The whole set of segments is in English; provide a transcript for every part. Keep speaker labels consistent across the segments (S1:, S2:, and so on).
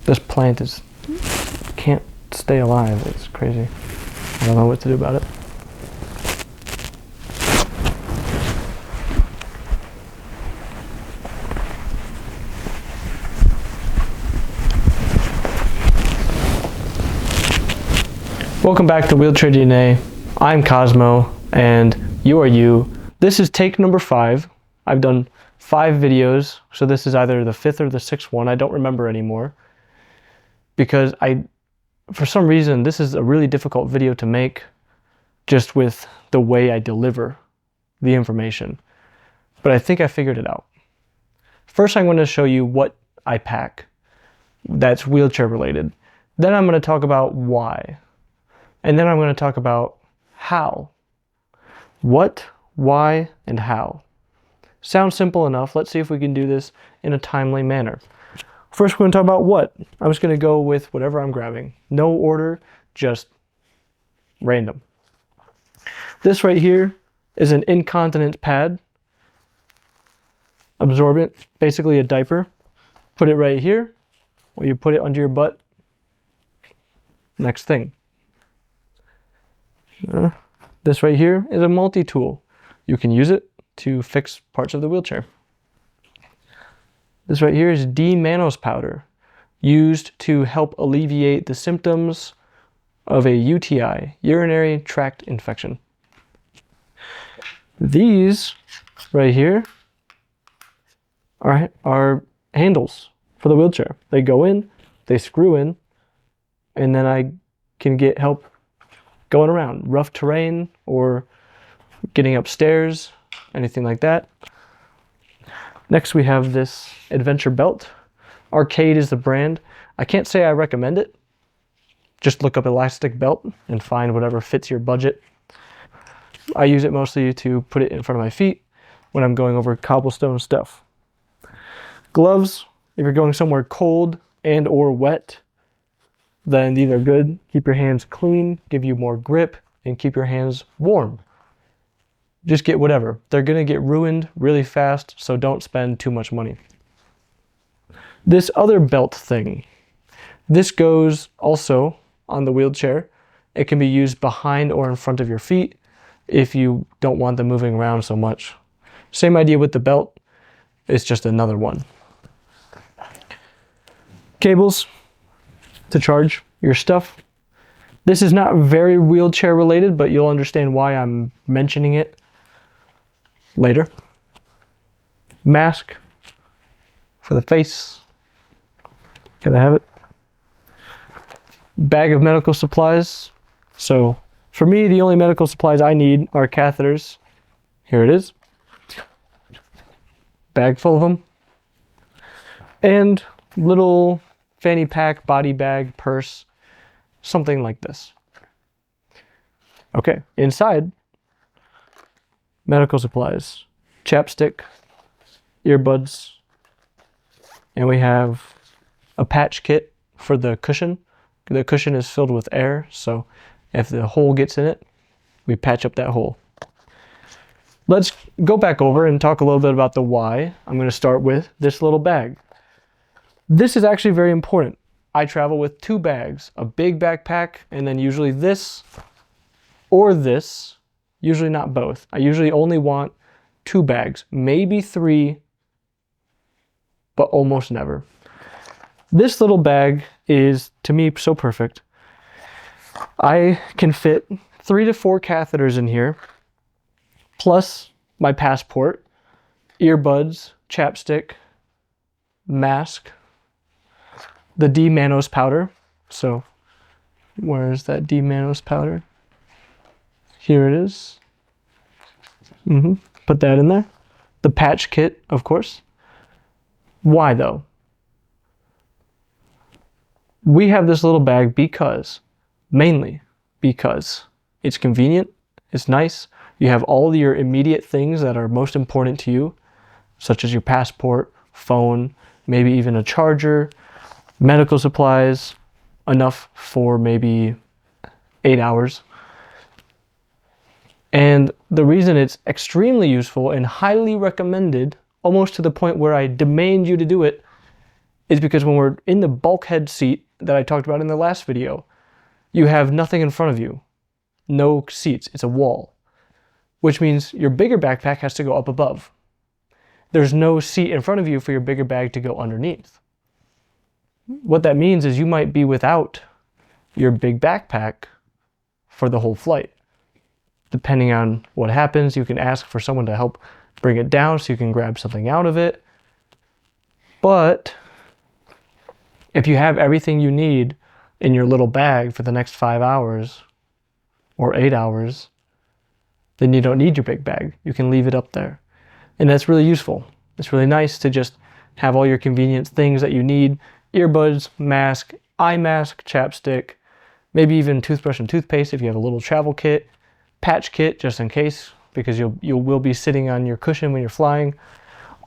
S1: This plant can't stay alive. It's crazy. I don't know what to do about it. Welcome back to WheelchairDNA. I'm Cosmo, and you are you. This is take number 5. I've done 5 videos, so this is either the 5th or the 6th one. I don't remember anymore. Because for some reason, this is a really difficult video to make just with the way I deliver the information. But I think I figured it out. First, I'm going to show you what I pack that's wheelchair related. Then I'm going to talk about why. And then I'm going to talk about how. What, why, and how. Sounds simple enough. Let's see if we can do this in a timely manner. First, we're going to talk about what. I'm just going to go with whatever I'm grabbing. No order, just random. This right here is an incontinence pad. Absorbent, basically a diaper. Put it right here, or you put it under your butt. Next thing. This right here is a multi-tool. You can use it to fix parts of the wheelchair. This right here is D-mannose powder, used to help alleviate the symptoms of a UTI, urinary tract infection. These right here are handles for the wheelchair. They go in, they screw in, and then I can get help going around rough terrain or getting upstairs, anything like that. Next, we have this adventure belt. Arcade is the brand. I can't say I recommend it. Just look up elastic belt and find whatever fits your budget. I use it mostly to put it in front of my feet when I'm going over cobblestone stuff. Gloves, if you're going somewhere cold and or wet, then these are good. Keep your hands clean, give you more grip, and keep your hands warm. Just get whatever. They're gonna get ruined really fast, so don't spend too much money. This other belt thing, this goes also on the wheelchair. It can be used behind or in front of your feet if you don't want them moving around so much. Same idea with the belt, it's just another one. Cables to charge your stuff. This is not very wheelchair related, but you'll understand why I'm mentioning it later. Mask for the face. Gotta have it. Bag of medical supplies. So for me, the only medical supplies I need are catheters. Here it is. Bag full of them. And little fanny pack, body bag, purse, something like this. Okay, inside, medical supplies, chapstick, earbuds, and we have a patch kit for the cushion. The cushion is filled with air, so if the hole gets in it, we patch up that hole. Let's go back over and talk a little bit about the why. I'm going to start with this little bag. This is actually very important. I travel with 2 bags, a big backpack, and then usually this or this, usually not both. I usually only want 2 bags, maybe 3, but almost never. This little bag is, to me, so perfect. I can fit 3 to 4 catheters in here, plus my passport, earbuds, chapstick, mask, the D-mannose powder. So where's that D-mannose powder? Here it is. Put that in there. The patch kit, of course. Why though? We have this little bag mainly because it's convenient, it's nice. You have all your immediate things that are most important to you, such as your passport, phone, maybe even a charger, medical supplies, enough for maybe 8 hours. And the reason it's extremely useful and highly recommended, almost to the point where I demand you to do it, is because when we're in the bulkhead seat that I talked about in the last video, you have nothing in front of you, no seats, it's a wall, which means your bigger backpack has to go up above. There's no seat in front of you for your bigger bag to go underneath. What that means is you might be without your big backpack for the whole flight. Depending on what happens, you can ask for someone to help bring it down so you can grab something out of it. But if you have everything you need in your little bag for the next 5 hours or 8 hours, then you don't need your big bag. You can leave it up there. And that's really useful. It's really nice to just have all your convenient things that you need: earbuds, mask, eye mask, chapstick, maybe even toothbrush and toothpaste if you have a little travel kit, patch kit just in case, because you will be sitting on your cushion when you're flying.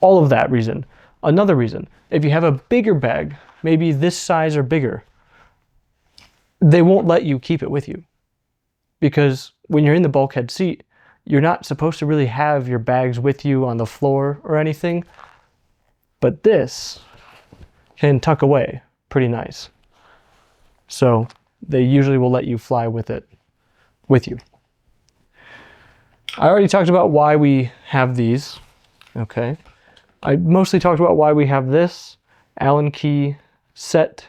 S1: All of that reason. Another reason, if you have a bigger bag, maybe this size or bigger, they won't let you keep it with you. Because when you're in the bulkhead seat, you're not supposed to really have your bags with you on the floor or anything, but this can tuck away pretty nice. So they usually will let you fly with it with you. I already talked about why we have these, okay? I mostly talked about why we have this Allen key set,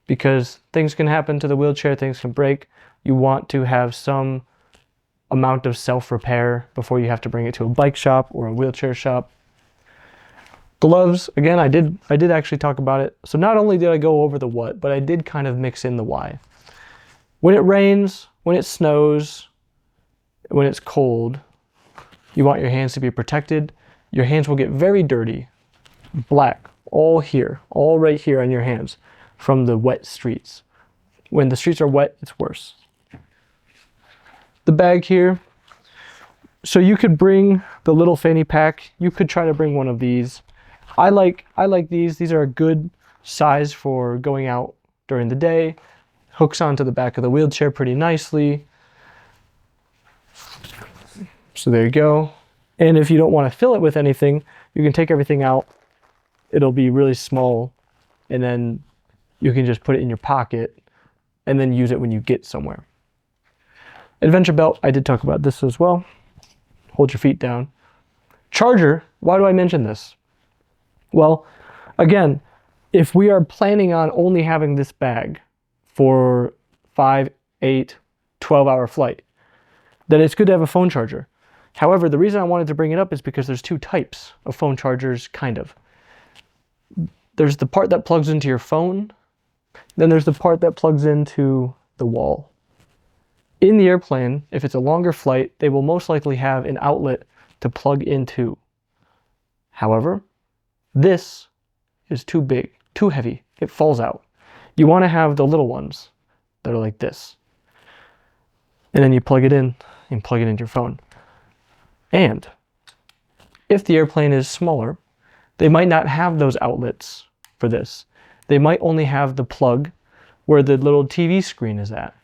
S1: because things can happen to the wheelchair, things can break. You want to have some amount of self-repair before you have to bring it to a bike shop or a wheelchair shop. Gloves, again, I did actually talk about it. So not only did I go over the what, but I did kind of mix in the why. When it rains, when it snows, when it's cold, you want your hands to be protected. Your hands will get very dirty, black, all here, all right here on your hands from the wet streets. When the streets are wet, it's worse. The bag here, so you could bring the little fanny pack. You could try to bring one of these. I like these. These are a good size for going out during the day. Hooks onto the back of the wheelchair pretty nicely. So there you go. And if you don't want to fill it with anything, you can take everything out. It'll be really small, and then you can just put it in your pocket and then use it when you get somewhere. Adventure belt, I did talk about this as well. Hold your feet down. Charger, why do I mention this? Well, again, if we are planning on only having this bag for 5, 8, 12-hour flight, then it's good to have a phone charger. However, the reason I wanted to bring it up is because there's two types of phone chargers, kind of. There's the part that plugs into your phone, then there's the part that plugs into the wall. In the airplane, if it's a longer flight, they will most likely have an outlet to plug into. However, this is too big, too heavy. It falls out. You want to have the little ones that are like this. And then you plug it in and plug it into your phone. And if the airplane is smaller, they might not have those outlets for this. They might only have the plug where the little TV screen is at.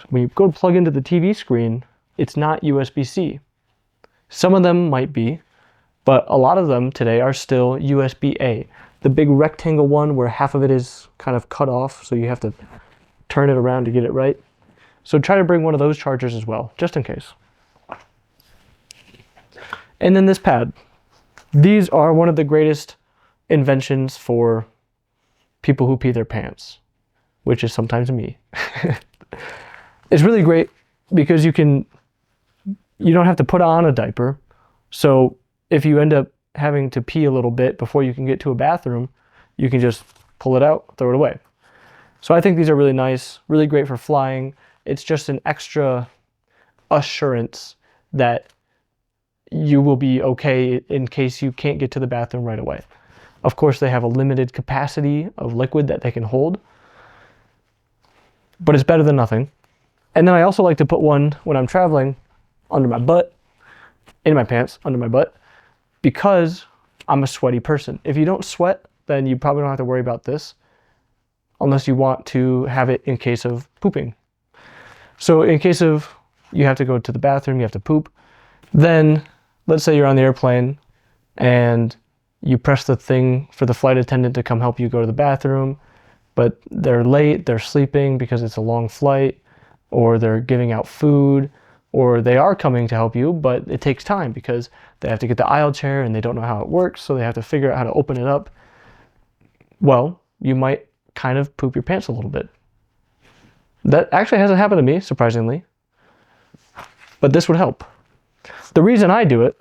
S1: When you go plug into the TV screen, it's not USB-C. Some of them might be, but a lot of them today are still USB-A. The big rectangle one where half of it is kind of cut off, so you have to turn it around to get it right. So try to bring one of those chargers as well, just in case. And then this pad. These are one of the greatest inventions for people who pee their pants, which is sometimes me. It's really great because you don't have to put on a diaper. So if you end up having to pee a little bit before you can get to a bathroom, you can just pull it out, throw it away. So I think these are really nice, really great for flying. It's just an extra assurance that you will be okay in case you can't get to the bathroom right away. Of course, they have a limited capacity of liquid that they can hold, but it's better than nothing. And then I also like to put one when I'm traveling under my butt, in my pants, under my butt, because I'm a sweaty person. If you don't sweat, then you probably don't have to worry about this unless you want to have it in case of pooping. So in case of you have to go to the bathroom, you have to poop, then let's say you're on the airplane and You press the thing for the flight attendant to come help you go to the bathroom, but they're late, they're sleeping because it's a long flight, or they're giving out food, or they are coming to help you, but it takes time because they have to get the aisle chair and they don't know how it works, so they have to figure out how to open it up. Well, you might kind of poop your pants a little bit. That actually hasn't happened to me, surprisingly, but this would help. The reason I do it,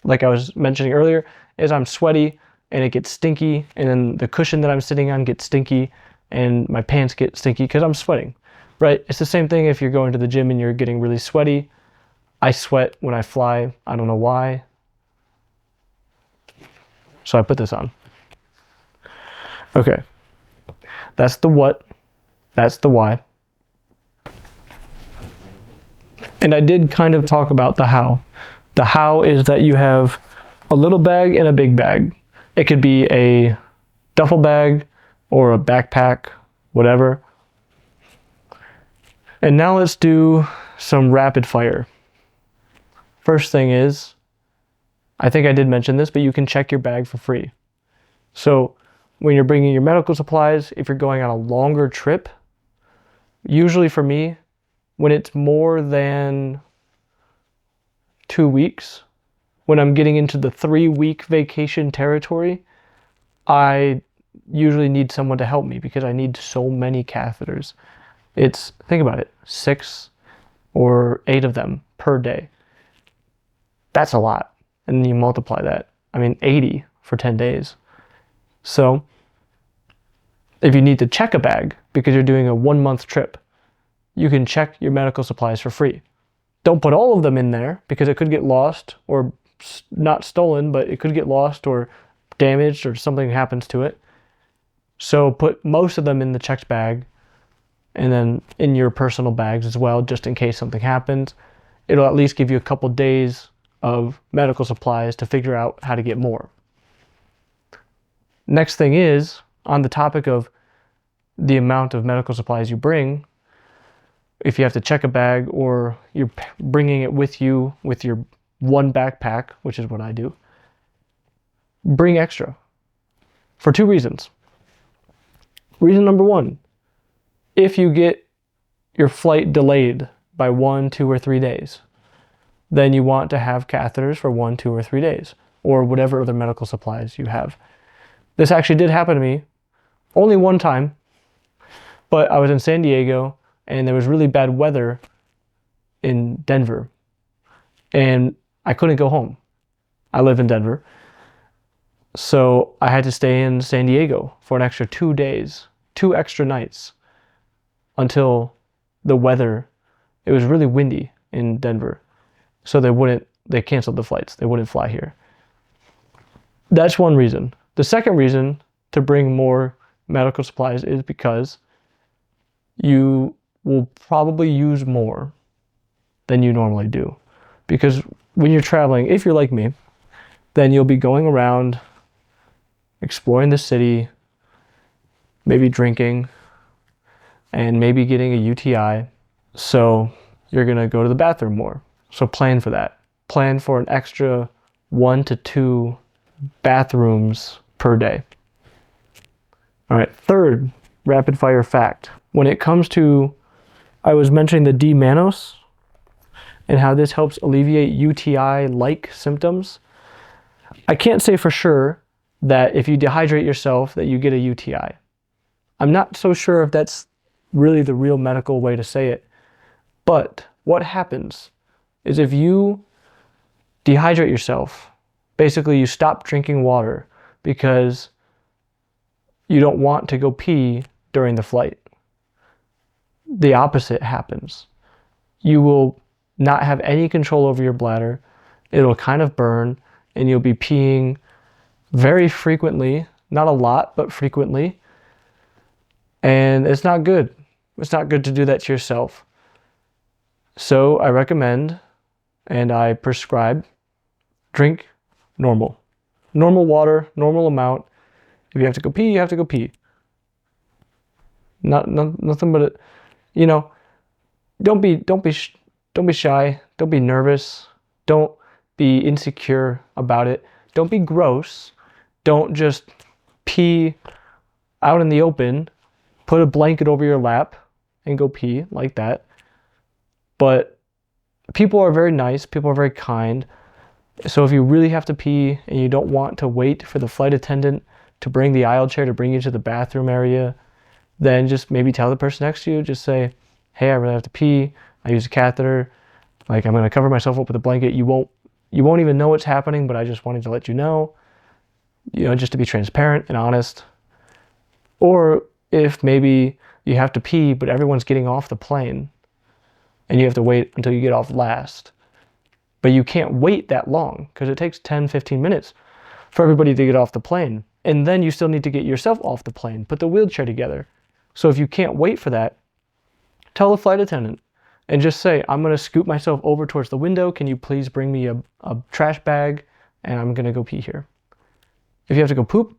S1: like I was mentioning earlier, is I'm sweaty and it gets stinky, and then the cushion that I'm sitting on gets stinky and my pants get stinky because I'm sweating, right? It's the same thing if you're going to the gym and you're getting really sweaty. I sweat when I fly. I don't know why. So I put this on. Okay. That's the what. That's the why. And I did kind of talk about the how. The how is that you have a little bag and a big bag. It could be a duffel bag or a backpack, whatever. And now let's do some rapid fire. First thing is, I think I did mention this, but you can check your bag for free. So when you're bringing your medical supplies, if you're going on a longer trip, usually for me, when it's more than 2 weeks, when I'm getting into the 3-week vacation territory, I usually need someone to help me because I need so many catheters. It's, think about it, 6 or 8 of them per day. That's a lot. And then you multiply that. 80 for 10 days. So if you need to check a bag because you're doing a 1-month trip, you can check your medical supplies for free. Don't put all of them in there because it could get lost, or not stolen, but it could get lost or damaged or something happens to it. So put most of them in the checked bag and then in your personal bags as well, just in case something happens. It'll at least give you a couple days of medical supplies to figure out how to get more. Next thing is, on the topic of the amount of medical supplies you bring, if you have to check a bag or you're bringing it with you with your one backpack, which is what I do, bring extra for 2 reasons. Reason number 1, if you get your flight delayed by 1, 2, or 3 days, then you want to have catheters for 1, 2, or 3 days, or whatever other medical supplies you have. This actually did happen to me only one time, but I was in San Diego and there was really bad weather in Denver and I couldn't go home. I live in Denver. So I had to stay in San Diego for an extra 2 days, 2 extra nights until the weather, it was really windy in Denver. So they canceled the flights. They wouldn't fly here. That's one reason. The second reason to bring more medical supplies is because you will probably use more than you normally do. Because when you're traveling, if you're like me, then you'll be going around exploring the city, maybe drinking, and maybe getting a UTI. So you're gonna go to the bathroom more. So plan for that. Plan for an extra 1 to 2 bathrooms per day. All right, third rapid fire fact. When it comes to, I was mentioning the D-mannose and how this helps alleviate UTI-like symptoms. I can't say for sure that if you dehydrate yourself that you get a UTI. I'm not so sure if that's really the real medical way to say it. But what happens is if you dehydrate yourself, basically you stop drinking water because you don't want to go pee during the flight. The opposite happens. You will not have any control over your bladder. It'll kind of burn and you'll be peeing very frequently, not a lot, but frequently. And it's not good. It's not good to do that to yourself. So I recommend and I prescribe drink normal. Normal water, normal amount. If you have to go pee, you have to go pee. Nothing but it. Don't be shy. Don't be nervous. Don't be insecure about it. Don't be gross. Don't just pee out in the open, put a blanket over your lap and go pee like that. But people are very nice, people are very kind. So if you really have to pee and you don't want to wait for the flight attendant to bring the aisle chair to bring you to the bathroom area, then just maybe tell the person next to you, just say, hey, I really have to pee. I use a catheter. Like, I'm going to cover myself up with a blanket. You won't even know what's happening, but I just wanted to let you know, just to be transparent and honest. Or if maybe you have to pee, but everyone's getting off the plane and you have to wait until you get off last. But you can't wait that long because it takes 10, 15 minutes for everybody to get off the plane. And then you still need to get yourself off the plane, put the wheelchair together. So if you can't wait for that, tell the flight attendant and just say, I'm going to scoot myself over towards the window. Can you please bring me a trash bag? And I'm going to go pee here. If you have to go poop,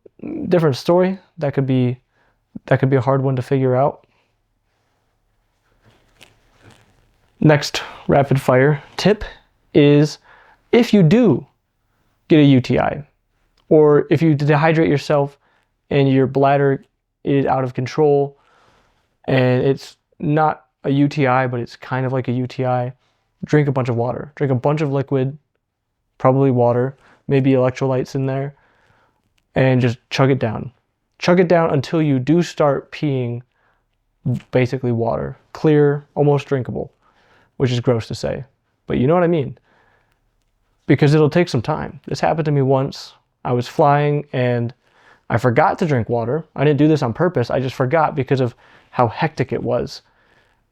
S1: different story. That could be a hard one to figure out. Next rapid fire tip is if you do get a UTI, or if you dehydrate yourself and your bladder is out of control and it's not a UTI, but it's kind of like a UTI, drink a bunch of water. Drink a bunch of liquid, probably water, maybe electrolytes in there, and just chug it down. Chug it down until you do start peeing basically water. Clear, almost drinkable, which is gross to say, but you know what I mean. Because it'll take some time. This happened to me once. I was flying and I forgot to drink water. I didn't do this on purpose. I just forgot because of how hectic it was.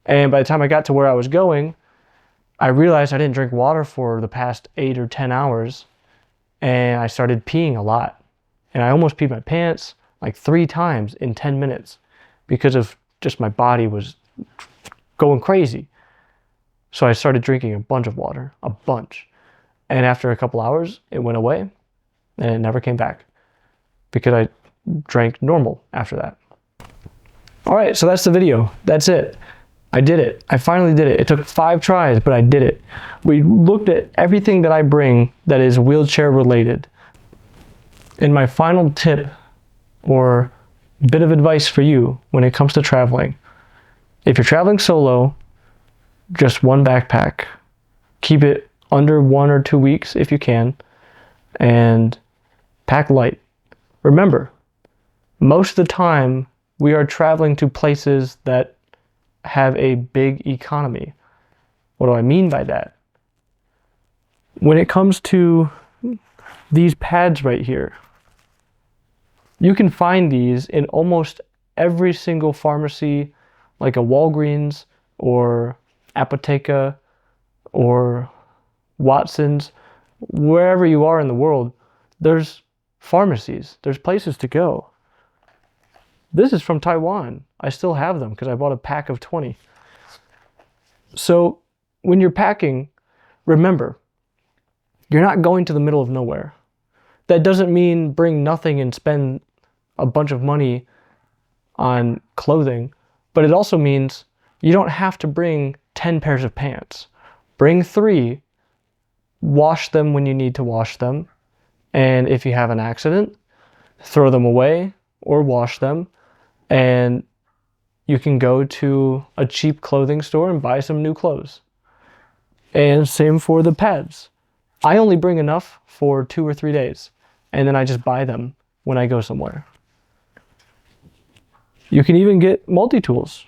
S1: And by the time I got to where I was going, I realized I didn't drink water for the past 8 or 10 hours. And I started peeing a lot. And I almost peed my pants like 3 times in 10 minutes because of just my body was going crazy. So I started drinking a bunch of water, a bunch. And after a couple hours, it went away and it never came back because I drank normal after that. All right, so that's the video. That's it. I did it. I finally did it. It took 5 tries, but I did it. We looked at everything that I bring that is wheelchair related. And my final tip or bit of advice for you when it comes to traveling, if you're traveling solo, just one backpack. Keep it under 1 or 2 weeks if you can, and pack light. Remember, most of the time we are traveling to places that have a big economy. What do I mean by that? When it comes to these pads right here, you can find these in almost every single pharmacy, like a Walgreens or Apotheca or Watson's. Wherever you are in the world, there's pharmacies, there's places to go. This is from Taiwan. I still have them because I bought a pack of 20. So when you're packing, remember, you're not going to the middle of nowhere. That doesn't mean bring nothing and spend a bunch of money on clothing, but it also means you don't have to bring 10 pairs of pants. Bring 3, wash them when you need to wash them, and if you have an accident, throw them away or wash them, and you can go to a cheap clothing store and buy some new clothes. And same for the pads. I only bring enough for 2 or 3 days, and then I just buy them when I go somewhere. You can even get multi-tools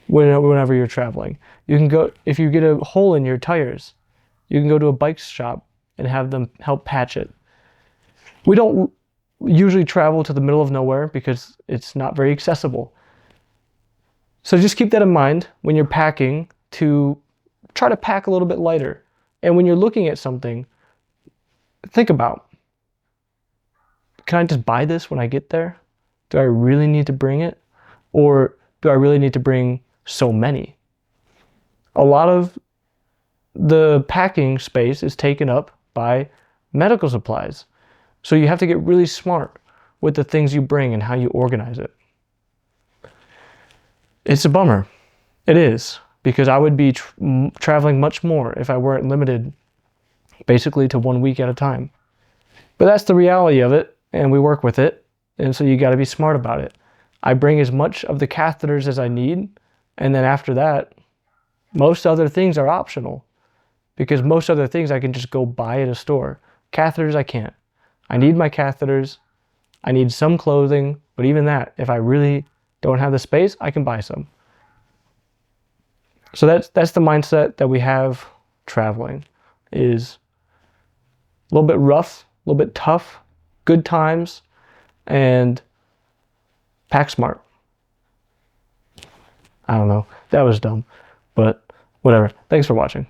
S1: whenever you're traveling. You can go, if you get a hole in your tires, you can go to a bike shop and have them help patch it. We don't usually travel to the middle of nowhere because it's not very accessible. So just keep that in mind when you're packing, to try to pack a little bit lighter. And when you're looking at something, think about, can I just buy this when I get there? Do I really need to bring it? Or do I really need to bring so many? A lot of the packing space is taken up by medical supplies. So you have to get really smart with the things you bring and how you organize it. It's a bummer. It is, because I would be traveling much more if I weren't limited basically to 1 week at a time. But that's the reality of it. and we work with it. And so you got to be smart about it. I bring as much of the catheters as I need, and then after that, most other things are optional, because most other things I can just go buy at a store. Catheters, I can't. I need my catheters. I need some clothing, but even that, if I really don't have the space, I can buy some. So that's the mindset that we have traveling, is a little bit rough, a little bit tough, good times, and pack smart. I don't know. That was dumb, but whatever. Thanks for watching.